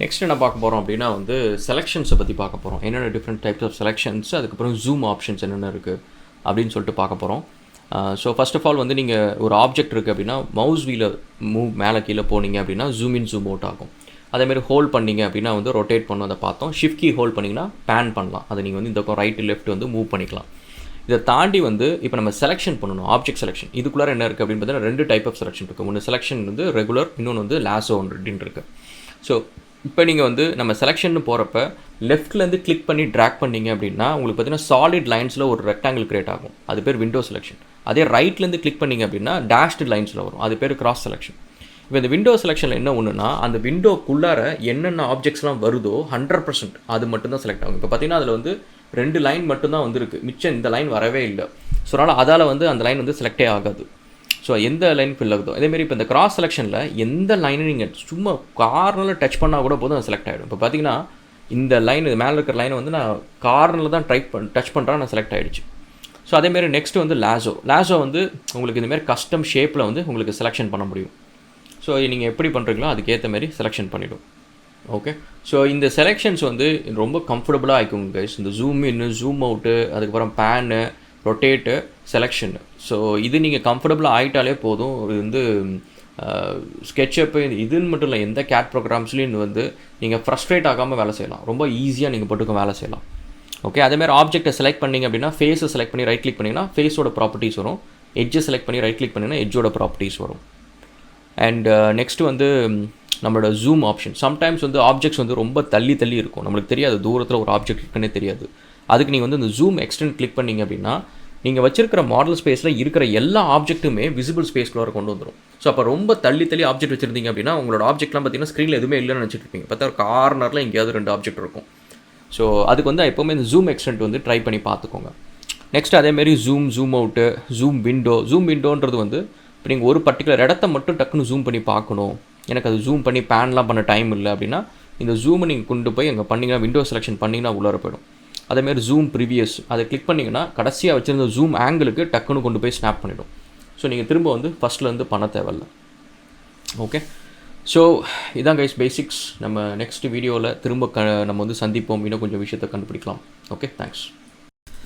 Next என்ன பார்க்க போகிறோம் அப்படின்னா வந்து செலெக்ஷன்ஸை பற்றி பார்க்க போகிறோம். என்னென்ன டிஃப்ரெண்ட் டைப்ஸ் ஆஃப் செலெக்ஷன்ஸ், அதுக்கப்புறம் ஜூம் ஆப்ஷன்ஸ் என்னென்ன இருக்குது அப்படின்னு சொல்லிட்டு பார்க்க போகிறோம். ஸோ ஃபர்ஸ்ட் ஆஃப் ஆல் வந்து நீங்கள் ஒரு ஆப்ஜெக்ட் இருக்குது அப்படின்னா மவுஸ் வீலர் மூவ் மேலே கீழே போனீங்க அப்படின்னா ஜூம் இன் ஜூம் அவுட் ஆகும். அதேமாதிரி ஹோல்ட் பண்ணிங்க அப்படின்னா வந்து ரொட்டேட் பண்ணும், அதை பார்த்தோம். ஷிஃப்ட் கீ ஹோல்ட் பண்ணிங்கன்னா பேன் பண்ணலாம், அதை நீங்கள் வந்து இந்த பக்கம் ரைட்டு லெஃப்ட் வந்து மூவ் பண்ணிக்கலாம். இதை தாண்டி வந்து இப்போ நம்ம செலெக்ஷன் பண்ணணும், ஆப்ஜெக்ட் செலெக்ஷன். இதுக்குள்ளே என்ன இருக்குது அப்படின்னு பார்த்தீங்கன்னா 2 டைப் ஆஃப் செலெக்ஷன் இருக்குது. ஒன்று செலெக்ஷன் வந்து ரெகுலர், இன்னொன்று வந்து லாசோ அப்படின்னு இருக்குது. ஸோ இப்போ நீங்கள் வந்து நம்ம செலெக்ஷன் போகிறப்ப லெஃப்ட்லேருந்து கிளிக் பண்ணி ட்ராக் பண்ணிங்க அப்படின்னா உங்களுக்கு பார்த்தீங்கன்னா சாலிட் லைன்ஸில் ஒரு ரெக்டாங்கிள் கிரியேட் ஆகும், அது பேர் விண்டோ செலெக்ஷன். அதே ரைட்லேருந்து கிளிக் பண்ணிங்க அப்படின்னா டேஷ்டு லைன்ஸில் வரும், அது பேர் கிராஸ் செலெக்ஷன். இப்போ இந்த விண்டோ செலெக்ஷனில் என்ன ஒன்றுனா அந்த விண்டோக்குள்ளார என்னென்ன ஆப்ஜெக்ட்ஸ்லாம் வருதோ 100% அது மட்டும்தான் செலக்ட் ஆகும். இப்போ பார்த்தீங்கன்னா அதில் வந்து 2 லைன் மட்டும்தான் வந்துருக்கு, மிச்சம் இந்த லைன் வரவே இல்லை. ஸோ அதனால் அதால் வந்து அந்த லைன் வந்து செலக்டே ஆகாது. ஸோ எந்த லைன் ஃபில் ஆகுதோ அதேமாரி இப்போ இந்த கிராஸ் செலெக்ஷனில் எந்த லைனை நீங்கள் சும்மா கார்னரில் டச் பண்ணால் கூட போதும் அது செலக்ட் ஆகிடும். இப்போ பார்த்தீங்கன்னா இந்த லைன் மேலே இருக்கிற லைனை வந்து நான் கார்னரில் தான் டச் பண்ணுறேன், நான் செலக்ட் ஆகிடுச்சு. ஸோ அதேமாரி நெக்ஸ்ட்டு வந்து லாசோ வந்து உங்களுக்கு இந்தமாரி கஸ்டம் ஷேப்பில் வந்து உங்களுக்கு செலெக்ஷன் பண்ண முடியும். ஸோ நீங்கள் எப்படி பண்ணுறீங்களோ அதுக்கேற்ற மாதிரி செலெக்ஷன் பண்ணிவிடும். ஓகே, ஸோ இந்த செலெக்ஷன்ஸ் வந்து ரொம்ப கம்ஃபர்டபுளாக ஆகிக்குங்க கைஸ். இந்த ஜூம் இன்னு ஜூம் அவுட்டு, அதுக்கப்புறம் பேனு, ரொட்டேட்டு, செலெக்ஷனு. ஸோ இது நீங்கள் கம்ஃபர்டபுளாக ஆகிட்டாலே போதும். இது வந்து ஸ்கெட்சப்பு இதுன்னு மட்டும் இல்லை, எந்த கேட் ப்ரோக்ராம்ஸ்லையும் வந்து நீங்கள் ஃப்ரஸ்ட்ரேட் ஆகாமல் வேலை செய்யலாம், ரொம்ப ஈஸியாக நீங்கள் போட்டுக்க வேலை செய்யலாம். ஓகே, அதேமாதிரி ஆப்ஜெக்ட்டை செலக்ட் பண்ணிங்க அப்படின்னா ஃபேஸை செலக்ட் பண்ணி ரைட் கிளிக் பண்ணிங்கன்னா ஃபேஸோட ப்ராப்பர்ட்டிஸ் வரும், எட்ஜை செலக்ட் பண்ணி ரைட் கிளிக் பண்ணிங்கன்னா எட்ஜோட ப்ராப்பர்ட்டிஸ் வரும். அண்ட் நெக்ஸ்ட்டு வந்து நம்மளோட ஜூம் ஆப்ஷன். சம்டைம்ஸ் வந்து ஆப்ஜெக்ட்ஸ் வந்து ரொம்ப தள்ளி இருக்கும், நம்மளுக்கு தெரியாது, தூரத்தில் ஒரு ஆப்ஜெக்ட் இருக்குன்னே தெரியாது. அதுக்கு நீங்கள் வந்து இந்த ஜூம் எக்ஸ்டெண்ட் கிளிக் பண்ணிங்க அப்படின்னா நீங்கள் வச்சிருக்கிற மாடல் ஸ்பேஸில் இருக்கிற எல்லா ஆப்ஜெக்ட்டுமே விசிபிள் ஸ்பேஸ்க்குள்ளே கொண்டு வந்துடும். ஸோ அப்போ ரொம்ப தள்ளி ஆப்ஜெக்ட் வச்சுருந்தீங்க அப்படின்னா உங்களோட ஆப்ஜெக்ட்லாம் பார்த்தீங்கன்னா ஸ்க்ரீனில் எதுவுமே இல்லைன்னு நினச்சிட்டு இருப்பீங்க, பார்த்தா கார்னரில் எங்கேயாவது 2 ஆப்ஜெக்ட் இருக்கும். ஸோ அதுக்கு வந்து எப்போவுமே இந்த ஜூம் எக்ஸ்டெண்ட் வந்து ட்ரை பண்ணி பார்த்துக்கோங்க. நெக்ஸ்ட் அதேமாரி ஜூம் அவுட்டு, ஜூம் விண்டோன்றது வந்து இப்போ நீங்கள் ஒரு பர்டிகுலர் இடத்த மட்டும் டக்குன்னு ஜூம் பண்ணி பார்க்கணும், எனக்கு அது ஜூம் பண்ணி பேன்லாம் பண்ண டைம் இல்லை அப்படின்னா இந்த ஜூமை நீங்கள் கொண்டு போய் அங்கே பண்ணிங்கன்னா விண்டோ செலெக்ஷன் பண்ணிங்கன்னா உள்ளார போயிடும். அதேமாதிரி ஜூம் ப்ரீவியஸ், அதை கிளிக் பண்ணிங்கன்னா கடைசியாக வச்சுருந்த ஜூம் ஆங்கிளுக்கு டக்குன்னு கொண்டு போய் ஸ்னாப் பண்ணிவிடும். ஸோ நீங்கள் திரும்ப வந்து ஃபஸ்ட்லேருந்து பண்ண தேவையில்லை. ஓகே, ஸோ இதான் கைஸ் பேசிக்ஸ். நம்ம நெக்ஸ்ட் வீடியோவில் திரும்ப நம்ம வந்து சந்திப்போம், இன்னும் கொஞ்சம் விஷயத்தை கண்டுபிடிக்கலாம். Okay, thanks.